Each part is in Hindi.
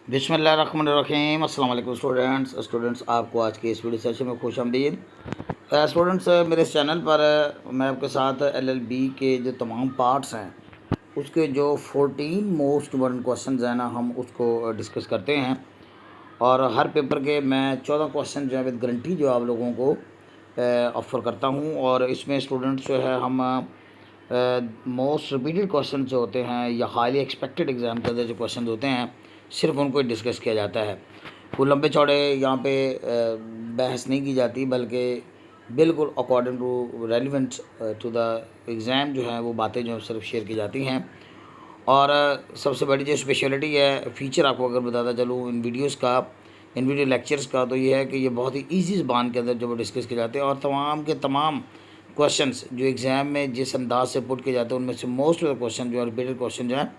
बिस्मिल्लाहिर्रहमानिर्रहीम। अस्सलाम वालेकुम स्टूडेंट्स आपको आज के इस वीडियो सेशन में खुशामदीद। स्टूडेंट्स मेरे इस चैनल पर मैं आपके साथ एलएलबी के जो तमाम पार्ट्स हैं उसके जो 14 मोस्ट इम्पोर्टेंट क्वेश्चन हैं ना हम उसको डिस्कस करते हैं। और हर पेपर के मैं 14 क्वेश्चन जो है विद गारंटी जो आप लोगों को ऑफ़र करता हूँ। और इसमें स्टूडेंट्स जो है हम मोस्ट रिपीटेड क्वेश्चन जो होते हैं या हाईली एक्सपेक्टेड एग्ज़ाम के अंदर जो क्वेश्चन होते हैं सिर्फ उनको डिस्कस किया जाता है। कोई लंबे चौड़े यहाँ पे बहस नहीं की जाती, बल्कि बिल्कुल according to relevant to the exam जो है वो बातें जो सिर्फ शेयर की जाती हैं। और सबसे बड़ी जो स्पेशलिटी है फीचर आपको अगर बताता चलूँ इन वीडियो लेक्चर्स का, तो ये है कि ये बहुत ही ईजी ज़बान के अंदर जो वो डिस्कस किए जाते हैं। और तमाम के तमाम क्वेश्चंस जो एग्ज़ाम में जिस अंदाज से पुट किए जाते हैं उनमें से मोस्ट ऑफ द क्वेश्चन जो है रिपीटेड क्वेश्चन जो है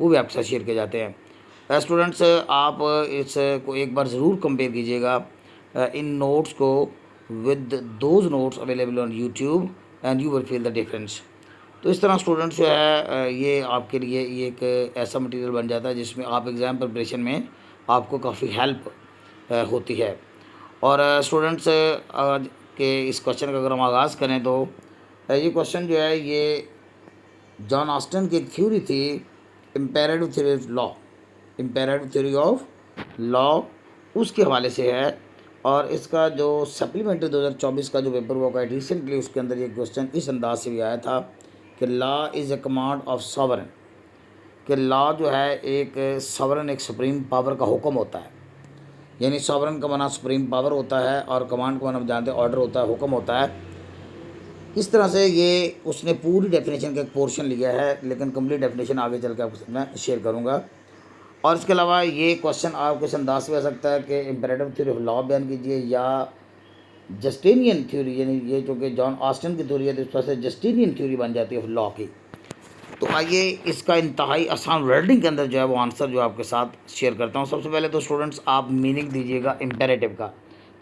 वो भी आपके साथ शेयर किए जाते हैं। स्टूडेंट्स आप इस को एक बार ज़रूर कंपेयर कीजिएगा इन नोट्स को with those notes available on YouTube and you will feel the difference. तो इस तरह स्टूडेंट्स जो है ये आपके लिए ये एक ऐसा मटेरियल बन जाता है जिसमें आप एग्ज़ाम प्रिपरेशन में आपको काफ़ी हेल्प होती है। और स्टूडेंट्स आज के इस क्वेश्चन का अगर हम आगाज़ करें तो ये क्वेश्चन जो है ये जॉन ऑस्टन की एक थ्योरी थी, imperative theory of law, imperative theory of law उसके हवाले से है। और इसका जो सप्लीमेंट्री 2024 का जो पेपर हुआ है रिसेंटली उसके अंदर ये क्वेश्चन इस अंदाज से भी आया था कि law is a command of sovereign, कि लॉ जो है एक सॉवरन एक सुप्रीम पावर का हुक्म होता है। यानी सॉवरन का माना सुप्रीम पावर होता है और कमांड का माना जानते हैं ऑर्डर होता है, हुक्म होता है। इस तरह से ये उसने पूरी डेफिनेशन का एक पोर्शन लिया है, लेकिन कंप्लीट डेफिनेशन आगे चल के आपको मैं शेयर करूँगा। और इसके अलावा ये क्वेश्चन आपको इस अंदाज से आ सकता है कि इम्पेरेटिव थ्योरी ऑफ लॉ बयान कीजिए या जस्टिनियन थ्योरी, यानी ये जो कि जॉन ऑस्टन की थ्योरी है तो इस तरह से जस्टिनियन थ्योरी बन जाती है ऑफ लॉ की। तो आइए इसका इंतहाई आसान वर्डिंग के अंदर जो है वो आंसर जो आपके साथ शेयर करता हूँ। सबसे पहले तो स्टूडेंट्स आप मीनिंग दीजिएगा इम्पेरेटिव का,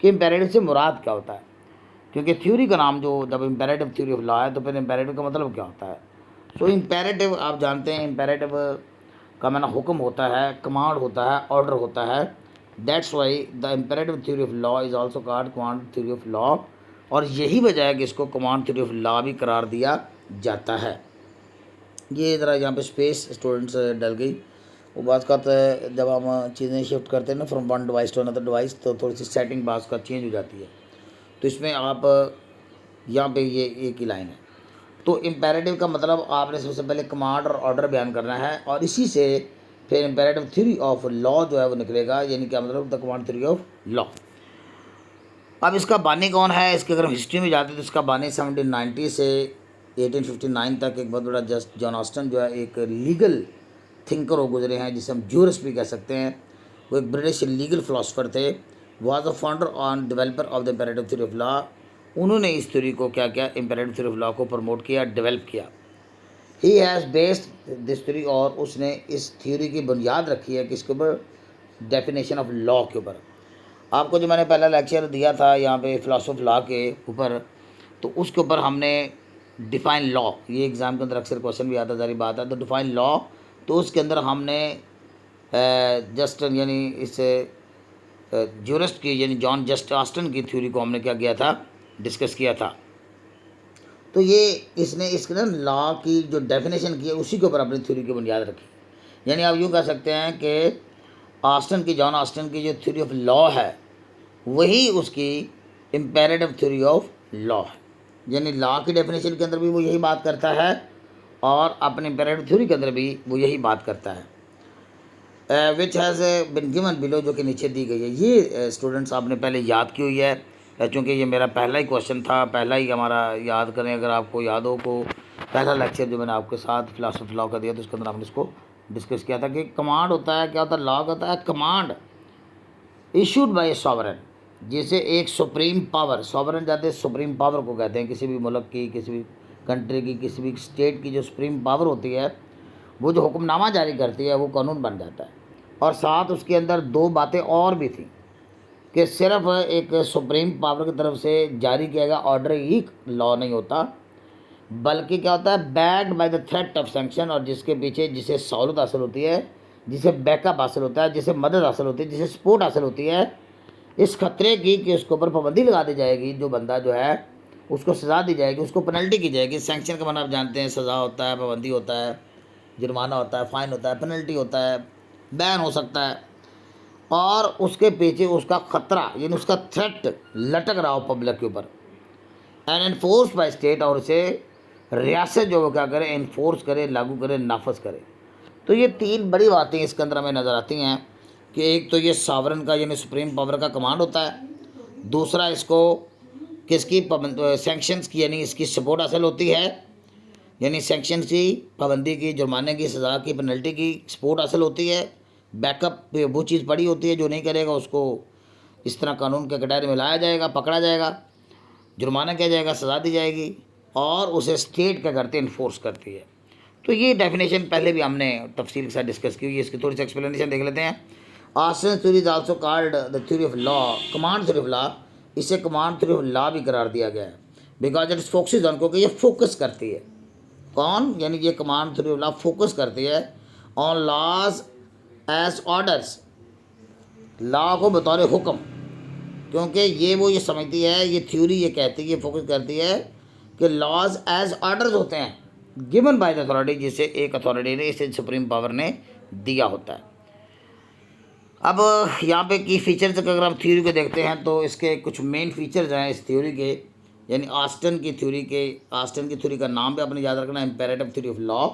कि इम्पेरेटिव से मुराद क्या होता है, क्योंकि थ्योरी का नाम जो जब इम्पेरेटिव थ्योरी ऑफ लॉ है तो फिर इम्पेरेटिव का मतलब क्या होता है। सो इम्पेरेटिव आप जानते हैं, इम्पेरेटिव का माना हुक्म होता है, कमांड होता है, ऑर्डर होता है। That's why the imperative theory of law is also called command theory of law. और यही वजह है कि इसको कमांड थ्योरी ऑफ लॉ भी करार दिया जाता है। ये ज़रा यहाँ पे स्पेस स्टूडेंट्स डल गई। वो बात का जब हम चीज़ें शिफ्ट करते हैं ना from one device to another device तो थोड़ी सी सेटिंग बात का चेंज हो जाती है। तो इसमें आप यहाँ पे ये एक ही लाइन है। तो इम्पेरेटिव का मतलब आपने सबसे पहले कमांड और ऑर्डर बयान करना है और इसी से फिर इम्पेरेटिव थ्योरी ऑफ लॉ जो है वो निकलेगा, यानी क्या मतलब the command theory of law. अब इसका बानी कौन है, इसके अगर हम हिस्ट्री में जाते हैं तो इसका बानी 1790 से 1859 तक एक बहुत बड़ा जस्ट जॉन ऑस्टन जो है एक लीगल थिंकर हो गुजरे हैं, जिसे हम जूरिस्ट भी कह सकते हैं। वो एक ब्रिटिश लीगल फ़िलासफ़र थे, was the founder on developer of the imperative theory of law. उन्होंने इस थ्योरी को क्या किया, इम्पेरेटिव थ्योरी ऑफ लॉ को प्रमोट किया, डेवलप किया। He has based this theory, और उसने इस थ्योरी की बुनियाद रखी है किसके ऊपर, डेफिनेशन ऑफ लॉ के ऊपर। आपको जो मैंने पहला लेक्चर दिया था यहाँ पे फिलोसफी लॉ के ऊपर, तो उसके ऊपर हमने डिफ़ाइन लॉ, ये एग्ज़ाम के अंदर अक्सर क्वेश्चन भी आता, जारी बात है। तो डिफ़ाइन लॉ, तो उसके अंदर हमने जस्ट यानी इस जूरिस्ट की यानी जॉन जस्ट ऑस्टन की थ्योरी को हमने क्या किया था, डिस्कस किया था। तो ये इसने इसके ना लॉ की जो डेफिनेशन की है उसी के ऊपर अपनी थ्योरी की बुनियाद रखी। यानी आप यूँ कह सकते हैं कि ऑस्टन की जॉन ऑस्टन की जो थ्योरी ऑफ लॉ है वही उसकी इम्पेरेटिव थ्योरी ऑफ लॉ है। यानी लॉ की डेफिनेशन के अंदर भी वो यही बात करता है और अपने इम्पेरेटिव थ्योरी के अंदर भी वो यही बात करता है। Which has been given below, जो कि नीचे दी गई है। ये स्टूडेंट्स आपने पहले याद की हुई है, चूँकि ये मेरा पहला ही क्वेश्चन था, पहला ही हमारा याद करें अगर आपको याद हो को पहला लेक्चर जो मैंने आपके साथ फिलोसफी लॉ का दिया तो उसके अंदर हमने इसको डिस्कस किया था कि कमांड होता है, क्या होता है, लॉ का होता है कमांड इशूड बाय सॉवरन, जिसे एक सुप्रीम पावर, सॉवरन जाते सुप्रीम पावर को कहते हैं, किसी भी मुल्क की, किसी भी कंट्री की, किसी भी स्टेट की जो सुप्रीम पावर होती है वो जो हुक्मनामा जारी करती है वो कानून बन जाता है। और साथ उसके अंदर दो बातें और भी थी कि सिर्फ एक सुप्रीम पावर की तरफ से जारी किया गया ऑर्डर ही लॉ नहीं होता, बल्कि क्या होता है, backed by the threat of sanction, और जिसके पीछे जिसे सहूलत हासिल होती है जिसे बैकअप हासिल होता है, जिसे मदद हासिल होती है, जिसे सपोर्ट हासिल होती है, इस खतरे की कि उसके ऊपर पाबंदी लगा दी जाएगी, जो बंदा जो है उसको सज़ा दी जाएगी, उसको पेनल्टी की जाएगी। सैंक्शन का माना आप जानते हैं, सज़ा होता है, पाबंदी होता है, जुर्माना होता है, फ़ाइन होता है, पेनल्टी होता है, बैन हो सकता है, और उसके पीछे उसका ख़तरा यानी उसका थ्रेट लटक रहा हो पब्लिक के ऊपर, एंड इन्फोर्स बाय स्टेट, और उसे रियासत जो वो क्या करे, इन्फोर्स करे, लागू करे, नाफज करे। तो ये तीन बड़ी बातें इसके अंदर हमें नज़र आती हैं कि एक तो ये सावरन का यानी सुप्रीम पावर का कमांड होता है, दूसरा इसको किसकी सैंक्शंस की यानी इसकी सपोर्ट हासिल होती है, यानी सैंक्शंस की, पाबंदी की, जुर्माने की, सज़ा की, पेनल्टी की सपोर्ट हासिल होती है। बैकअप वो चीज़ पड़ी होती है, जो नहीं करेगा उसको इस तरह कानून के कटहरे में लाया जाएगा, पकड़ा जाएगा, जुर्माना किया जाएगा, सज़ा दी जाएगी, और उसे स्टेट क्या करती है, इन्फोर्स करती है। तो ये डेफिनेशन पहले भी हमने तफसील के साथ डिस्कस की हुई है, इसकी थोड़ी सी एक्सप्लेनेशन देख लेते हैं। Arson theory is also called the theory of law, command theory of law, इसे कमांड थ्योरी ऑफ लॉ भी करार दिया गया है, बिकॉज इट फोकसेज ऑन, क्योंकि ये फोकस करती है, कौन, यानी ये command theory of law focus करती है on laws as orders, law को बतौर हुक्म, क्योंकि ये समझती है, ये थ्योरी ये कहती है, ये फोकस करती है कि लॉज एज ऑर्डर्स होते हैं गिवन बाय द अथॉरिटी, जिसे एक अथॉरिटी ने, इसे सुप्रीम पावर ने दिया होता है। अब यहाँ पे की फीचर्स अगर हम थ्योरी को देखते हैं तो इसके कुछ मेन फीचर्स हैं इस थ्योरी के, यानी ऑस्टन की थ्योरी का नाम भी आपने याद रखना, इम्पेरेटिव थ्योरी ऑफ लॉ।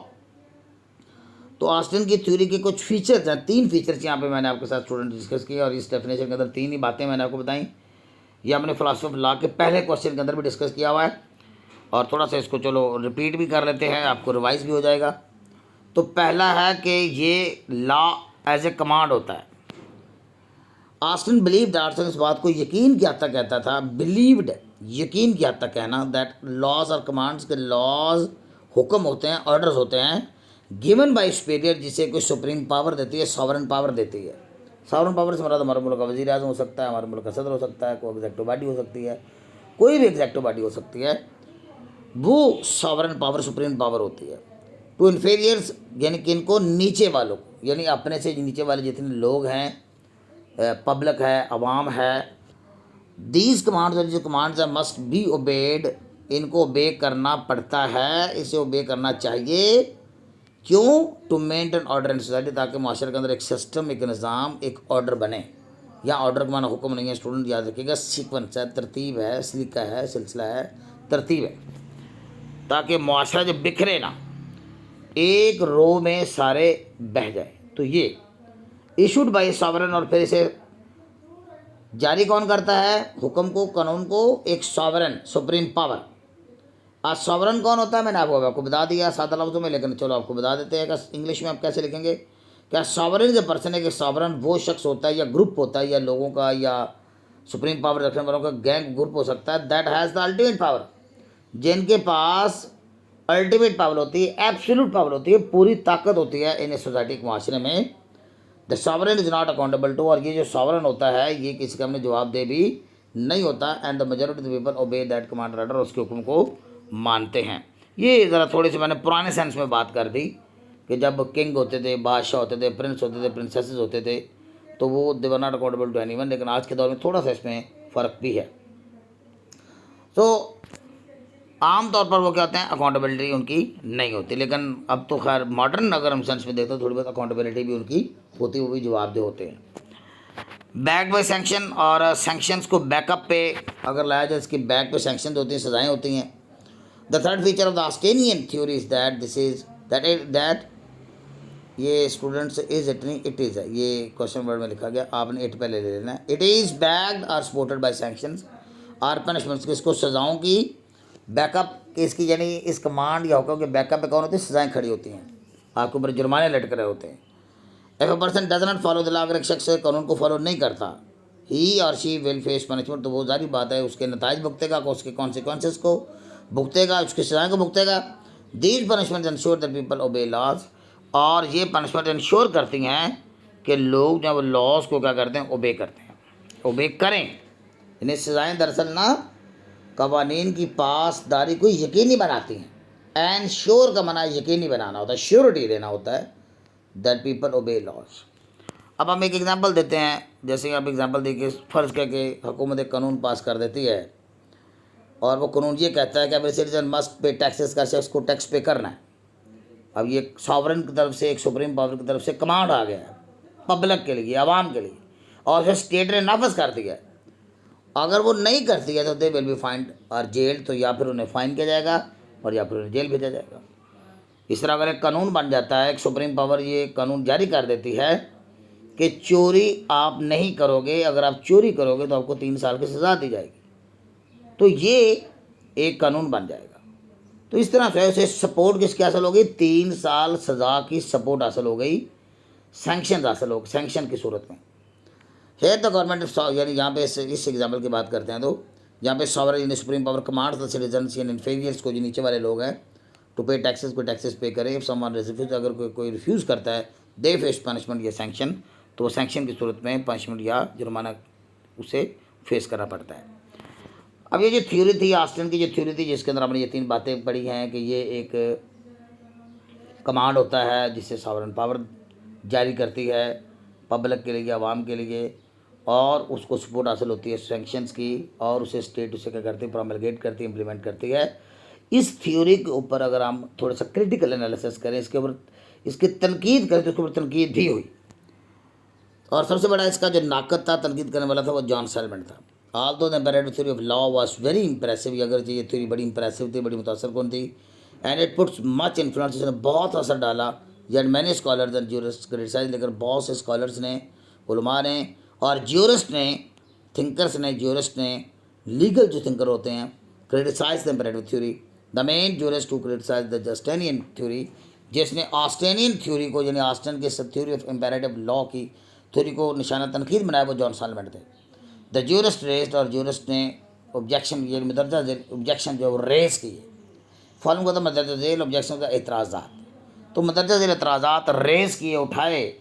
तो ऑस्टन की थ्योरी के कुछ फीचर्स हैं, तीन फीचर्स यहाँ पे मैंने आपके साथ स्टूडेंट डिस्कस किए, और इस डेफिनेशन के अंदर तीन ही बातें मैंने आपको बताई। ये हमने फिलॉसफी ऑफ लॉ के पहले क्वेश्चन के अंदर भी डिस्कस किया हुआ है, और थोड़ा सा इसको चलो रिपीट भी कर लेते हैं, आपको रिवाइज भी हो जाएगा। तो पहला है कि ये लॉ एज ए कमांड होता है। ऑस्टन बिलीव्ड, ऑस्टन इस बात को यकीन की हद तक कहता था, बिलीव्ड यकीन की हद तक कहना, दैट लॉज और कमांड्स के लॉज हुक्म होते हैं, ऑर्डर्स होते हैं, गिवन बाय सुपीरियर, जिसे कोई सुप्रीम पावर देती है, सॉवरन पावर देती है। सॉवरन पावर से हमारा मुल्क का वज़ीर आज़म हो सकता है, हमारे मुल्क का सदर हो सकता है, कोई एग्जेक्टिव बॉडी हो सकती है, कोई भी एग्जेक्टिव बॉडी हो सकती है, वो सॉवरन पावर सुप्रीम पावर होती है। टू इन्फीरियर्स, यानी कि इनको नीचे वालों, यानी अपने से नीचे वाले जितने लोग हैं, पब्लिक है, अवाम है, दीज कमांड्स, जो कमांड्स है, मस्ट बी ओबेड, इनको ओबे करना पड़ता है, इसे ओबे करना चाहिए। क्यों? To maintain order in society, ताकि माशरे के अंदर एक सिस्टम, एक निज़ाम, एक ऑर्डर बने। या ऑर्डर का माना हुक्म नहीं है, स्टूडेंट याद रखिएगा, सीक्वेंस है, तरतीब है, सलीका है, सिलसिला है, तरतीब है, ताकि माशरा जब बिखरे ना, एक रो में सारे बह जाए। तो ये इशूड बाय सॉवरन, और फिर इसे जारी कौन करता है, हुक्म को, कानून को, एक सॉवरन सुप्रीम पावर। आज सॉवरन कौन होता है, मैंने आपको बता दिया सादा लफ्ज़ों में, लेकिन चलो आपको बता देते हैं कि इंग्लिश में आप कैसे लिखेंगे। क्या सॉवरन इज अ पर्सन है कि सॉवरन वो शख्स होता है या ग्रुप होता है, या लोगों का, या सुप्रीम पावर रखने वालों का गैंग ग्रुप हो सकता है, that has the ultimate power, जिनके पास अल्टीमेट पावर होती है, एब्सोल्यूट पावर होती है, पूरी ताकत होती है इन सोसाइटी के माशरे में। The sovereign is not accountable to, और ये जो सॉवरन होता है ये किसी का हमने जवाब दे भी नहीं होता, and the majority of the people obey that command order, उसके हुक्म को मानते हैं। ये ज़रा थोड़ी सी मैंने पुराने सेंस में बात कर दी कि जब किंग होते थे, बादशाह होते थे, प्रिंस होते थे, प्रिंसेसेस होते थे, तो वो they were not accountable to anyone, लेकिन आज के दौर में थोड़ा सा इसमें फ़र्क भी है। तो आम तौर पर वो क्या होते हैं, अकाउंटेबिलिटी उनकी नहीं होती, लेकिन अब तो खैर मॉडर्न अगर हम सेंस में देखते हैं, थोड़ी बहुत अकाउंटेबिलिटी भी उनकी होती, वो भी जवाबदेह होते हैं। बैक बाय सैंक्शन, और सैंक्शंस को बैकअप पे अगर लाया जाए, इसकी बैक पे सैंक्शन होती हैं, सजाएँ होती हैं। The third feature of the Austinian theory is that this is that ये स्टूडेंट्स इज इट नहीं, इट इज़ है, ये क्वेश्चन वर्ड में लिखा गया, आपने इट पहले ले लेना है। इट इज़ बैक्ड और सपोर्टेड बाय सैंक्शंस और पनिशमेंट्स, किसको, सजाओं की बैकअप किसकी, यानी इस कमांड या हुक्म के बैकअप पे कौन होती है, सजाएँ खड़ी होती हैं, आपके ऊपर जुर्माने लटक रहे होते हैं। If a person does not follow the law, अगर एक शख्स कानून को फॉलो नहीं करता, ही और शी विल फेस पनिशमेंट, तो वो जारी बात है उसके नताइज भुगतेगा, उसके कॉन्सिक्वेंसेस को भुगतेगा, उसकी सजाएँ को भुगतेगा। These punishment ensure that people obey laws, और ये पनिशमेंट इंश्योर करती हैं कि लोग जब लॉज को क्या करते हैं, ओबे करते हैं, ओबे करें। इन्हें सजाएँ दरअसल ना कवानीन की पासदारी को यकीनी बनाती हैं। एंड श्योर का मना यकीनी बनाना होता है, श्योरिटी देना होता है, दैट पीपल ओबे लॉज। अब हम एक एग्जांपल देते हैं, जैसे आप एग्जांपल देखिए, फ़र्ज़ करके हुकूमत एक कानून पास कर देती है और वो कानून ये कहता है कि every citizen must pay taxes का शख्स को टैक्स पे करना है। अब ये सॉवरन की तरफ से, एक सुप्रीम पावर की तरफ से कमांड आ गया है पब्लिक के लिए, आवाम के लिए, और फिर स्टेट ने नाफज कर दिया है। अगर वो नहीं करती है तो दे विल बी फाइंड और जेल, तो या फिर उन्हें फ़ाइन किया जाएगा और या फिर उन्हें जेल भेजा जाएगा। इस तरह अगर एक कानून बन जाता है, एक सुप्रीम पावर ये कानून जारी कर देती है कि चोरी आप नहीं करोगे, अगर आप चोरी करोगे तो आपको 3 साल की सज़ा दी जाएगी, तो ये एक कानून बन जाएगा। तो इस तरह से उसे सपोर्ट किसकी हासिल हो गई? 3 साल सज़ा की सपोर्ट हासिल हो गई, सैंक्शन हासिल हो गई, सैंक्शन की सूरत में। है द गवर्नमेंट, यानी यहाँ पे इस एग्जाम्पल की बात करते हैं तो यहाँ पे सॉवरेन यानी supreme power commands the citizens यानी इन्फीरियर्स को, जो नीचे वाले लोग हैं, टू पे टैक्सेस, को टैक्सेस पे करे। इफ समवन रिफ्यूज, अगर कोई रिफ्यूज़ करता है, दे फेस पनिशमेंट या सैंक्शन, तो वो सैंक्शन की सूरत में पनिशमेंट या जुर्माना उसे फेस करना पड़ता है। अब ये जो थ्योरी थी, ऑस्टिन की जो थ्योरी थी, जिसके अंदर हमने ये 3 बातें पढ़ी हैं कि ये एक कमांड होता है जिसे सॉवरेन पावर जारी करती है पब्लिक के लिए, आवाम के लिए, और उसको सपोर्ट हासिल होती है सैंक्शंस की, और उसे स्टेट उसे क्या करती है? प्रोमलगेट करती है, इम्प्लीमेंट करती है। इस थ्योरी के ऊपर अगर हम थोड़ा सा क्रिटिकल एनालिसिस करें, इसके ऊपर इसकी तनकीद करें, तो उसके ऊपर तनकीद भी हुई, और सबसे बड़ा इसका जो नाकद था, तनकीद करने वाला था, वो जॉन सैलमन था। Although the imperative theory of law was very impressive, अगर ये थ्योरी बड़ी इंप्रेसिव थी, बड़ी मुतासरकुन थी, and it puts much influence, इसने बहुत असर डाला। Yet many scholars and jurist criticise, लेकर बहुत से स्कॉलर्स ने, उलमा ने और ज्यूरिस्ट ने, थिंकर्स ने, ज्यूरिस्ट ने, लीगल जो थिंकर होते हैं, criticise the imperative theory. The main jurist to criticise the Justinian theory, जिसने ऑस्टेनियन थ्योरी को, यानी ऑस्टन के थ्योरी ऑफ इम्पेरेटिव लॉ की थ्योरी को निशाना तनकीद बनाया, वो जॉन सैलमन थे। द ज्यूरिस्ट रेस्ड, और ज्यूरिस्ट ने ऑब्जेक्शन, ये मदरजा झेल ऑब्जेक्शन जो रेस की है, फॉलोइंग को तो मदरजा झेल ऑब्जेक्शन का एतराज़ात, तो मदरजा झेल एतराज़ात रेस किए, उठाए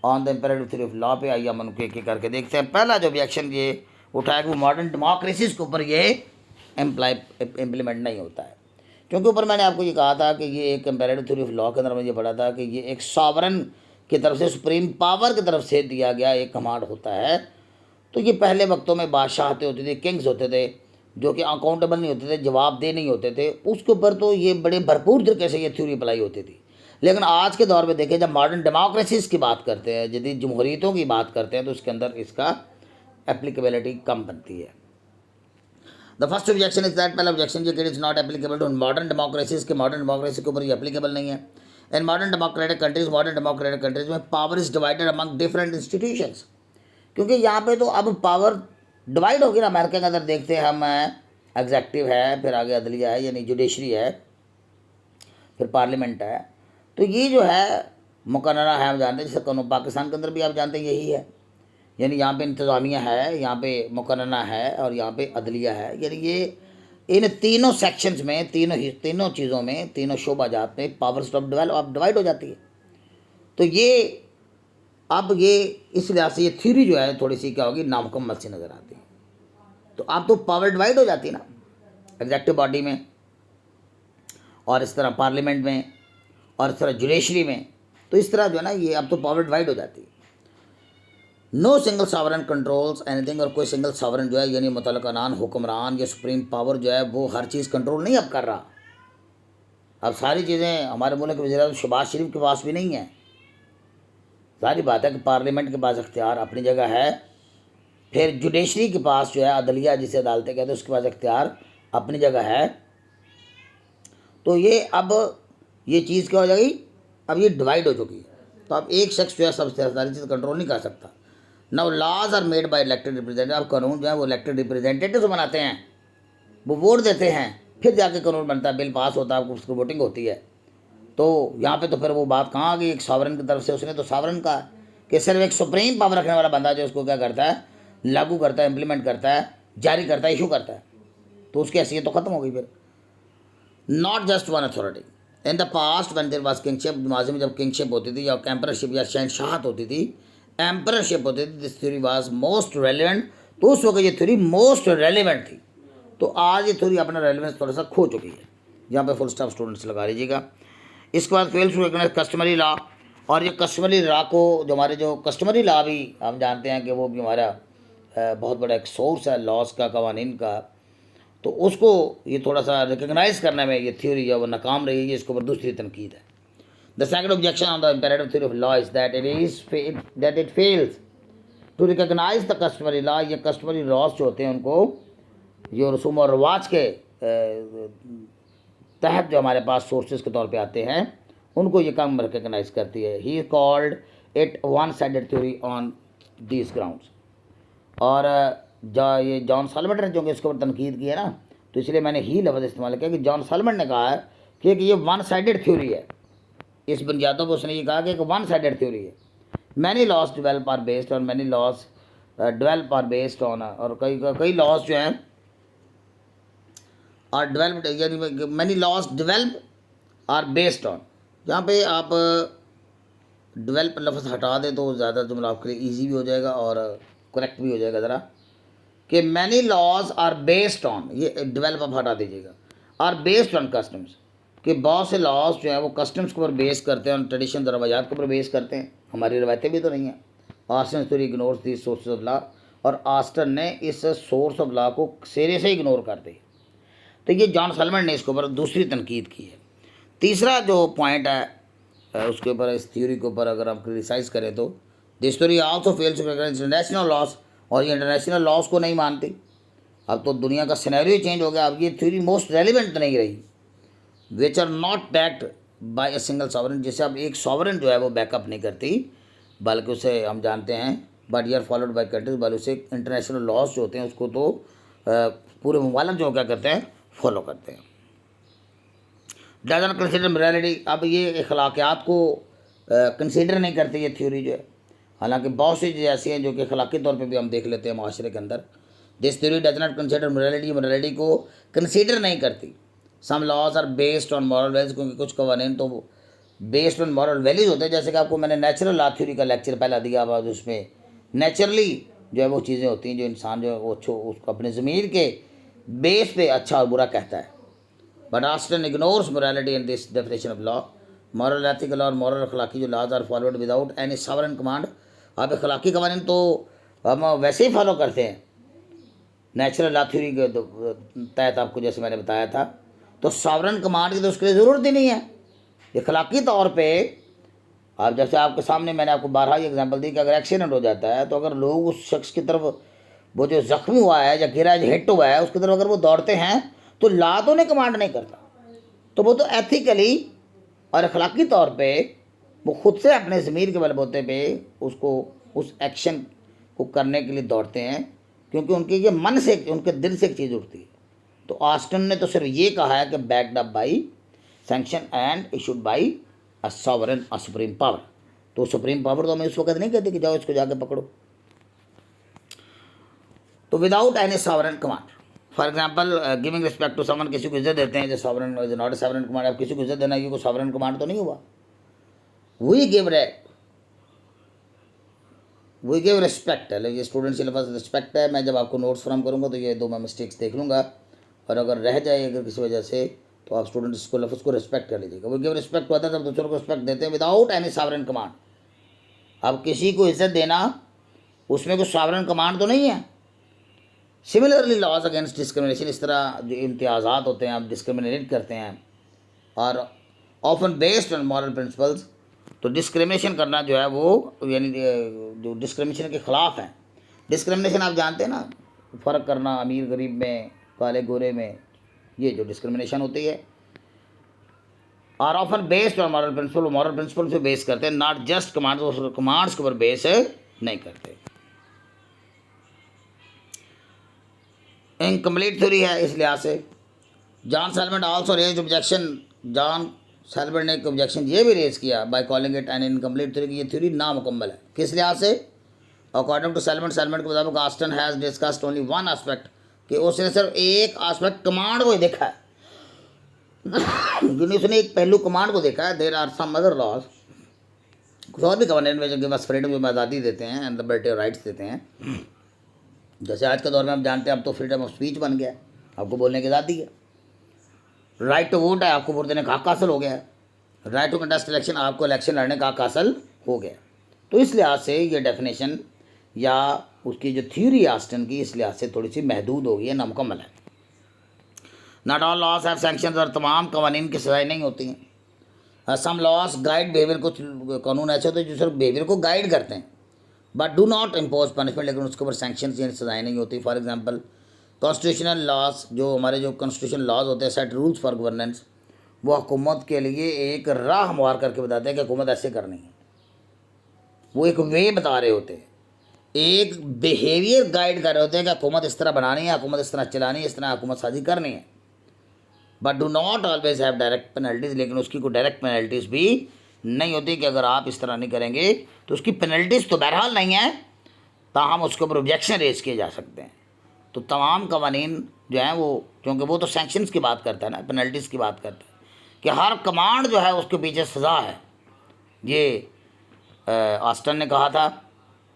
on the imperative theory of law पे। आइए हम उनके करके देखते हैं। पहला जो ऑब्जेक्शन ये उठाया कि वो मॉडर्न डेमोक्रेसीज़ के ऊपर ये इम्प्लीमेंट नहीं होता है, क्योंकि ऊपर मैंने आपको ये कहा था कि ये एक इम्पेरेटिव थ्योरी ऑफ लॉ के अंदर मुझे पढ़ा था कि ये एक सॉवरन की तरफ से, सुप्रीम पावर की तरफ से दिया गया एक कमांड होता है। तो ये पहले वक्तों में बादशाहते होते थे, किंग्स होते थे, जो कि अकाउंटेबल नहीं होते थे, जवाबदेह नहीं होते थे, उसके ऊपर तो ये बड़े भरपूर तरीके से ये थ्योरी अप्लाई होती थी। लेकिन आज के दौर में देखें, जब मॉडर्न डेमोक्रेसीज़ की बात करते हैं, जदीद जमहूरियतों की बात करते हैं, तो उसके अंदर इसका एप्लीकेबिलिटी कम बनती है। The first objection is that, पहला ऑब्जेक्शन ये कि it is not applicable to modern democracies के, मॉडर्न डेमोक्रेसी के ऊपर ये एप्लीकेबल नहीं है। इन मॉडर्न डेमोक्रेटिक कंट्रीज़ में power is divided among different institutions, क्योंकि यहाँ पे तो अब पावर डिवाइड होगी ना। अमेरिका के अंदर देखते हैं हम, एग्जेक्टिव है, फिर आगे अदलिया है यानी जुडिशरी है, फिर पार्लियामेंट है। तो ये जो है मुकर्ररा है, हम जानते हैं, जैसे कानून पाकिस्तान के अंदर भी आप जानते हैं यही है, यानी यहाँ पे इंतज़ामिया है, यहाँ पे मुकर्ररा है और यहाँ पे अदलिया है। यानी ये इन तीनों सेक्शंस में, तीनों चीज़ों में, तीनों शोबाजात में पावर स्टॉप डिवाइड हो जाती है। तो ये अब ये इस लिहाज से ये थ्योरी जो है थोड़ी सी क्या होगी, नामुकम्मल सी नज़र आती है। तो अब तो पावर डिवाइड हो जाती है ना, एग्जेक्टिव बॉडी में, और इस तरह पार्लियामेंट में, और इस तरह जुडिशरी में। तो इस तरह जो है ना, ये अब तो पावर डिवाइड हो जाती है। No single sovereign controls anything, और कोई सिंगल सॉवरन जो है यानी मुतलकानान हुक्मरान या सुप्रीम पावर जो है वो हर चीज़ कंट्रोल नहीं अब कर रहा। अब सारी चीज़ें हमारे मुल्क के वज़ीर शहबाज शरीफ के पास भी नहीं है। सारी बात है कि पार्लियामेंट के पास इख्तियार अपनी जगह है, फिर जुडिशरी के पास जो है, अदलिया जिसे अदालतें कहते हैं, उसके पास इख्तियार अपनी जगह है। तो ये अब ये चीज़ क्या हो जाएगी, अब ये डिवाइड हो चुकी है। तो अब एक शख्स जो है सब सारी चीज़ कंट्रोल नहीं कर सकता। Now laws are made by elected representative, अब कानून जो है वो इलेक्टेड रिप्रेजेंटेटिव बनाते हैं, वो वोट देते हैं, फिर जाके कानून बनता है, बिल पास होता है, उसकी वोटिंग होती है। तो यहाँ पे तो फिर वो बात कहाँ आ गई, एक सॉवरन की तरफ से, उसने तो सॉवरन का कि सिर्फ एक सुप्रीम पावर रखने वाला बंदा जो उसको क्या करता है, लागू करता है, इम्प्लीमेंट करता है, जारी करता है, इशू करता है, तो उसकी हैसियत तो ख़त्म हो गई फिर। Not just one authority in the past when there was kingship, माजी में जब किंगशिप होती थी या कैंपरशिप या शहनशाहत होती थी, एम्परशिप होती थी, this theory was most relevant, तो उस वक्त ये थ्योरी मोस्ट रेलिवेंट थी। तो आज ये थ्योरी अपना रेलिवेंस थोड़ा सा खो चुकी है। यहाँ पे फुल स्टॉप स्टूडेंट्स लगा लीजिएगा। इसके बाद fails to recognise customary law, और ये कस्टमरी लॉ को, जो हमारे जो कस्टमरी लॉ भी हम जानते हैं कि वो भी हमारा बहुत बड़ा एक सोर्स है लॉस का, कवानीन का, तो उसको ये थोड़ा सा रिकग्नाइज करने में ये थ्योरी है वो नाकाम रही है। इसके ऊपर दूसरी तनकीद है। The second objection on the imperative theory of law is that it fails to recognise the customary law. ये कस्टमरी लॉज जो होते हैं उनको, जो रसूम और रवाज के तहत जो हमारे पास सोर्सेज के तौर पे आते हैं, उनको ये कम रिकग्नाइज करती है। He called it one sided theory on these grounds. और ये जॉन सॉल्वेट ने जो कि इसके ऊपर तनकीद की है ना, तो इसलिए मैंने ही लफ्ज़ इस्तेमाल किया कि जॉन सॉल्वेट ने कहा है कि ये वन साइडेड थ्योरी है। इस बुनियादों पर उसने ये कहा कि एक वन साइडेड थ्योरी है। Many loss develop are based on, many loss develop are based on, और कई लॉस जो हैं आर डेवलप्ड, यानी many loss develop are based on. यहाँ पे आप डेवलप लफ्ज़ हटा दें तो ज़्यादा जुमला आपके लिए ईजी भी हो जाएगा और करेक्ट भी हो जाएगा ज़रा, कि many laws are based on, ये डेवलप आप हटा दीजिएगा, आर बेस्ड ऑन कस्टम्स, कि बहुत से लॉज जो है वो कस्टम्स के ऊपर बेस करते हैं, ट्रेडिशन रवायात के ऊपर बेस करते हैं। हमारी रवायतें भी तो नहीं हैं। Austin theory ignores the source of law, और ऑस्टन ने इस सोर्स ऑफ लॉ को सिरे से इग्नोर कर दिया। तो ये जॉन सॉल्वेट ने इसके ऊपर दूसरी तनकीद की है। तीसरा जो पॉइंट है उसके ऊपर, इस थ्योरी के ऊपर अगर हम क्रिटिसाइज़ करें तो this theory also fails to recognise international laws, और ये इंटरनेशनल लॉस को नहीं मानती। अब तो दुनिया का सिनेरियो चेंज हो गया, अब ये थ्योरी मोस्ट रेलिवेंट नहीं रही। Which are not backed by a single sovereign, जिसे अब एक सॉवरेन जो है वो बैकअप नहीं करती, बल्कि उसे हम जानते हैं but year followed by countries, बल्कि उसे इंटरनेशनल लॉस जो होते हैं उसको तो पूरे मुमालिक जो क्या करते हैं, फॉलो करते हैं। डजन कंसिडर मोरालिटी, अब ये अखलाकियात को कंसिडर नहीं करती ये थ्योरी जो है। हालांकि बहुत सी चीज़ें ऐसी हैं जो कि अखलाकी तौर पे भी हम देख लेते हैं माशरे के अंदर। This theory does not consider morality, morality को कंसिडर नहीं करती। Some laws are based on moral values, क्योंकि कुछ कवानीन तो बेस्ड ऑन मॉरल वैल्यूज होते हैं। जैसे कि आपको मैंने नेचुरल लॉ थ्योरी का लेक्चर पहला दिया हुआ, उसमें नेचुरली जो है वो चीज़ें होती हैं जो इंसान जो है वो उसको अपने ज़मीर के बेस पे अच्छा और बुरा कहता है। But Austin ignores morality in this definition of law. Moral ethical और मॉरल अखलाकी जो laws are followed without any sovereign command. आप अखलाकी कवानीन तो हम वैसे ही फॉलो करते हैं नेचुरल लॉ थ्योरी के तहत, आपको जैसे मैंने बताया था, तो सॉवरेन कमांड की तो उसके लिए ज़रूरत ही नहीं है। अखलाकी तौर पे आप जैसे आपके सामने मैंने आपको 12 ही एग्जांपल दी कि अगर एक्सीडेंट हो जाता है तो अगर लोग उस शख्स की तरफ, वो जो ज़ख्मी हुआ है या गिरा है, हिट हुआ है, उसकी तरफ अगर वो दौड़ते हैं तो लॉ तो उन्हें कमांड नहीं करता, तो वो तो एथिकली और अखलाकी तौर पे वो खुद से अपने ज़मीर के बलबूते पे उसको उस एक्शन को करने के लिए दौड़ते हैं, क्योंकि उनके ये मन से, उनके दिल से एक चीज़ उठती है। तो ऑस्टन ने तो सिर्फ ये कहा है कि backed up by sanction and issued by a sovereign, a supreme power. तो सुप्रीम पावर तो हमें उस वक्त नहीं कहते कि जाओ इसको जाके पकड़ो। तो without any sovereign command, for example giving respect to someone, किसी को इज्जत देते हैं, जो sovereign is not a sovereign command. आप किसी को इज्जत देना, ये कोई सॉवरेन कमांड तो नहीं हुआ। वी गिव रिस्पेक्ट है, ये स्टूडेंट सिलेबस रिस्पेक्ट है। मैं जब आपको नोट्स फ्राहम करूँगा तो ये दो मैं मिस्टेक्स देख लूँगा, और अगर रह जाए अगर किसी वजह से तो आप स्टूडेंट इसको लफ्ज़ को रिस्पेक्ट कर लीजिएगा। वो गिव रिस्पेक्ट होता है तब दूसरों को रिस्पेक्ट देते हैं विदाउट एनी सॉवरेन कमांड। अब किसी को इज्जत देना उसमें कोई सॉवरेन कमांड तो नहीं है। सिमिलरली लॉज अगेंस्ट डिस्क्रिमिनेशन, इस तरह जो इम्तियाज़ात होते हैं आप डिस्क्रिमिनेट करते हैं, और often based on moral principles. तो डिस्क्रिमिनेशन करना जो है वो यानी जो डिस्क्रिमिनेशन के ख़िलाफ़ है। डिस्क्रिमिनेशन आप जानते हैं ना, फ़र्क करना अमीर गरीब में, काले गोरे में, ये जो डिस्क्रिमिनेशन होती है। और often based on moral principle, moral principle पे बेस करते हैं, नॉट जस्ट कमांड्स के ऊपर बेस नहीं करते। इनकम्प्लीट थ्योरी है इस लिहाज से। John Salmond also raised objection, John Salmond ने एक ऑब्जेक्शन ये भी रेज किया by calling it an incomplete theory, ये थ्योरी नामुकम्मल है। किस लिहाज से? अकॉर्डिंग टू सॉल्वेट के मुताबिक Austin has discussed only one aspect, कि उसने सिर्फ एक एस्पेक्ट कमांड को ही देखा है, यानी उसने एक पहलू कमांड को देखा है। There are some other laws, कुछ और भी कवानीन में जो बस फ्रीडम में आज़ादी देते हैं, एंड लिबर्टी और राइट्स देते हैं। जैसे आज के दौर में हम जानते हैं अब तो फ्रीडम ऑफ स्पीच बन गया है, आपको बोलने की आज़ादी है। राइट टू वोट है, आपको वोट देने का हक हासिल हो गया है। राइट टू कंटेस्ट इलेक्शन, आपको इलेक्शन लड़ने का हक हासिल हो गया। तो इस लिहाज से ये डेफिनेशन या उसकी जो थ्योरी है ऑस्टन की, इस लिहाज से थोड़ी सी महदूद हो गई है, नामुकम्मल है। Not all loss have sanctions, और तमाम कवानीन की सजाएँ नहीं होती हैं। सम लॉस गाइड बिहेवियर, कुछ कानून ऐसे होते हैं जो सिर्फ बिहेवियर को गाइड करते हैं, but do not impose punishment, लेकिन उसके ऊपर सैंक्शंस यानी सजाएँ नहीं होती। फॉर एग्जांपल कॉन्स्टिट्यूशनल लॉस, जो हमारे जो कॉन्स्टिट्यूशन लॉज होते हैं, सेट रूल्स फॉर गवर्नेंस, वो हुकूमत के लिए एक राह हमवार करके बताते हैं कि हुकूमत ऐसे करनी है। वो एक वे बता रहे होते हैं, एक बिहेवियर गाइड कर रहे होते हैं कि हुकूमत इस तरह बनानी है, हुकूमत इस तरह चलानी है, इस तरह हुकूमत साजी करनी है। But do not always have direct penalties, लेकिन उसकी कोई डायरेक्ट पेनल्टीज भी नहीं होती कि अगर आप इस तरह नहीं करेंगे तो उसकी पेनल्टीज तो बहरहाल नहीं है, ताहम उसके ऊपर ऑब्जेक्शन रेज किए जा सकते हैं। तो तमाम कवानीन जो हैं वो, क्योंकि वो तो सैंक्शंस की बात करता है ना, पेनल्टीज़ की बात करता है कि हर कमांड जो है उसके पीछे सज़ा है, ये ऑस्टन ने कहा था।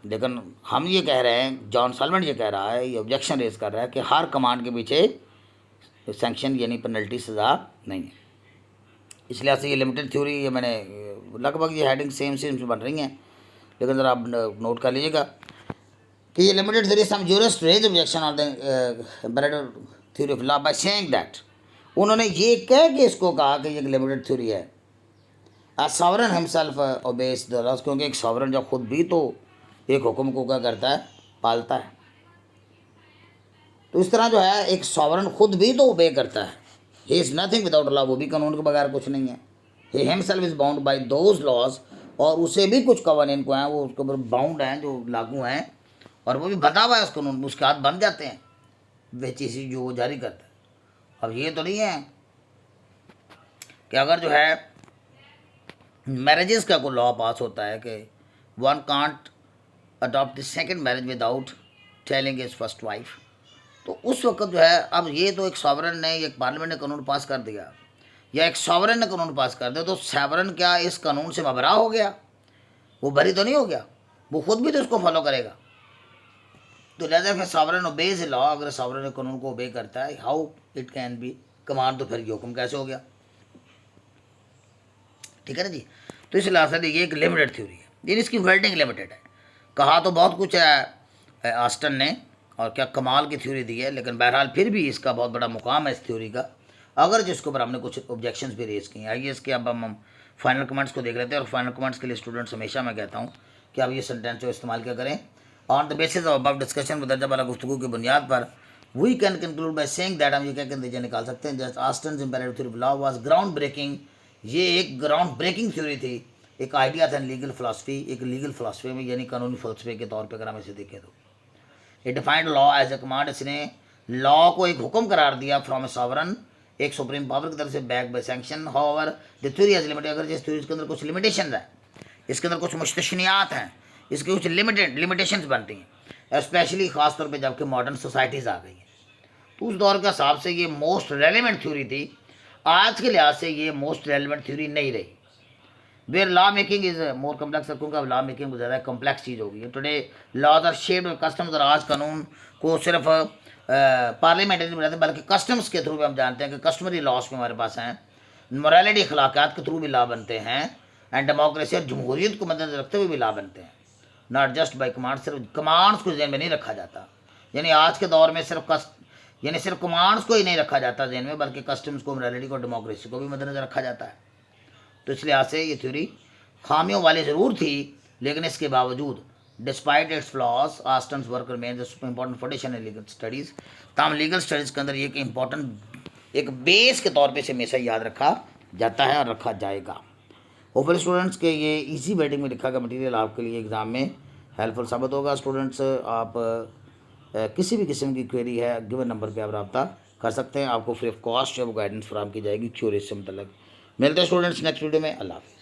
लेकिन हम ये कह रहे हैं, जॉन सॉल्वेंट ये कह रहा है, ये ऑब्जेक्शन रेज कर रहा है कि हर कमांड के पीछे सैंक्शन यानी पेनल्टी सज़ा नहीं है। इसलिए से ये लिमिटेड थ्योरी, ये मैंने लगभग ये हेडिंग सेम से बन रही हैं, लेकिन ज़रा आप नोट कर लीजिएगा कि ये limited theory, some jurist raise objection on the embedded theory of law by saying that, उन्होंने ये कह के इसको कहा कि ये लिमिटेड थ्योरी है। A sovereign himself obeys the laws, क्योंकि एक सॉवरन जो खुद भी तो एक हुक्म को क्या करता है, पालता है। तो इस तरह जो है एक सॉवरन खुद भी तो ओबे करता है। He is nothing without law, वो भी कानून के बगैर कुछ नहीं है। He himself is bound by those laws, और उसे भी कुछ कवानीन को हैं वो उसके ऊपर बाउंड हैं, जो लागू हैं, और वो भी बना हुआ है उस कानून, उसके हाथ बन जाते हैं वह चीज़ जो वो जारी करता है। अब ये तो नहीं है कि अगर जो है मैरिजेस का कोई लॉ पास होता है कि one can't adopt the second marriage without telling his first wife, तो उस वक्त जो है, अब ये तो एक सॉवरन ने, एक पार्लियामेंट ने कानून पास कर दिया या एक सॉवरन ने कानून पास कर दिया, तो सॉवरन क्या इस कानून से बबरा हो गया? वो बरी तो नहीं हो गया, वो खुद भी तो उसको फॉलो करेगा। तो लिहाजा फिर सॉवरन ओबेज लॉ, अगर सॉवरन कानून को ओबे करता है, how it can be command, तो फिर ये हुक्म कैसे हो गया? ठीक है ना जी। तो इस लिहाज से ये एक लिमिटेड थ्योरी है, लेकिन इसकी वर्डिंग लिमिटेड है। कहा तो बहुत कुछ है ऑस्टन ने, और क्या कमाल की थ्योरी दी है, लेकिन बहरहाल फिर भी इसका बहुत बड़ा मुकाम है इस थ्योरी का, अगर जिसके ऊपर हमने कुछ ऑब्जेक्शंस भी रेज किए हैं। आइए इसके अब हम फाइनल कमेंट्स को देख लेते हैं, और फाइनल कमेंट्स के लिए स्टूडेंट्स हमेशा मैं कहता हूँ कि आप ये सेंटेंस जो इस्तेमाल क्या करें, on the basis of above discussion, दर्जा वाला गुफ्तगू की बुनियाद पर, we can conclude by saying that, हम ये कहकर नतीजा निकाल सकते हैं, just Austin's imperative theory of law was ground breaking, ये एक ग्राउंड ब्रेकिंग थ्योरी थी, एक आइडिया था लीगल फिलासफी, एक लीगल फिलासफी में, यानी कानूनी फलसफे के तौर पर अगर हम इसे देखें तो। It defined law as a command, इसने लॉ को एक हुक्म करार दिया फ्रॉम ए सॉवरन, एक सुप्रीम पावर की तरफ से, back by sanction. However the theory has limited, अगर जिस थ्योरी के अंदर कुछ लिमिटेशन है, इसके अंदर कुछ मुस्तशनियात हैं, इसके कुछ लिमिटेशंस बनती हैं, स्पेशली ख़ास तौर पे जबकि मॉडर्न सोसाइटीज़ आ गई हैं। तो उस दौर के हिसाब से ये मोस्ट रेलिवेंट थ्योरी थी। आज के लिहाज से ये मोस्ट रेलिवेंट थ्योरी नहीं रही। Where law making is more complex, क्योंकि अब लॉ मेकिंग बहुत ज़्यादा कम्प्लेक्स चीज़ हो गई है। Today laws are shaped by customs, और आज कानून को सिर्फ पार्लियामेंट नहीं बनाते, बल्कि कस्टम्स के थ्रू भी हम जानते हैं कि कस्टमरी लॉज में हमारे पास हैं, मोरालिटी अखलाक़ात के थ्रू भी लॉ बनते हैं, एंड डेमोक्रेसी और जमहूरियत को मद्देनजर रखते हुए भी लॉ बनते हैं, नॉट जस्ट बाई कमांड। सिर्फ कमांड्स को जहन में नहीं रखा जाता, यानी आज के दौर में सिर्फ कमांड्स को ही नहीं रखा जाता जहन में, बल्कि कस्टम्स को, मोरालिटी को, डेमोक्रेसी को भी मद्देनजर रखा जाता है। तो इस लिहाज से ये थ्योरी खामियों वाली ज़रूर थी, लेकिन इसके बावजूद despite its flaws, Austin's work remains important foundation in legal studies. तमाम लीगल स्टडीज़ के अंदर ये एक इंपॉर्टेंट एक बेस के तौर पे से हमेशा याद रखा जाता है और रखा जाएगा। होपफुली स्टूडेंट्स के ये इजी वेटिंग में लिखा गया मटेरियल आपके लिए एग्ज़ाम में हेल्पफुल साबित होगा। स्टूडेंट्स, आप किसी भी किस्म की क्वेरी है, गिवन नंबर पे आप रब्ता कर सकते हैं, आपको फ्री ऑफ कॉस्ट जो गाइडेंस फराहम की जाएगी थ्योरी से मतलब। मिलते हैं स्टूडेंट्स नेक्स्ट वीडियो में। अल्लाह हाफ़िज़।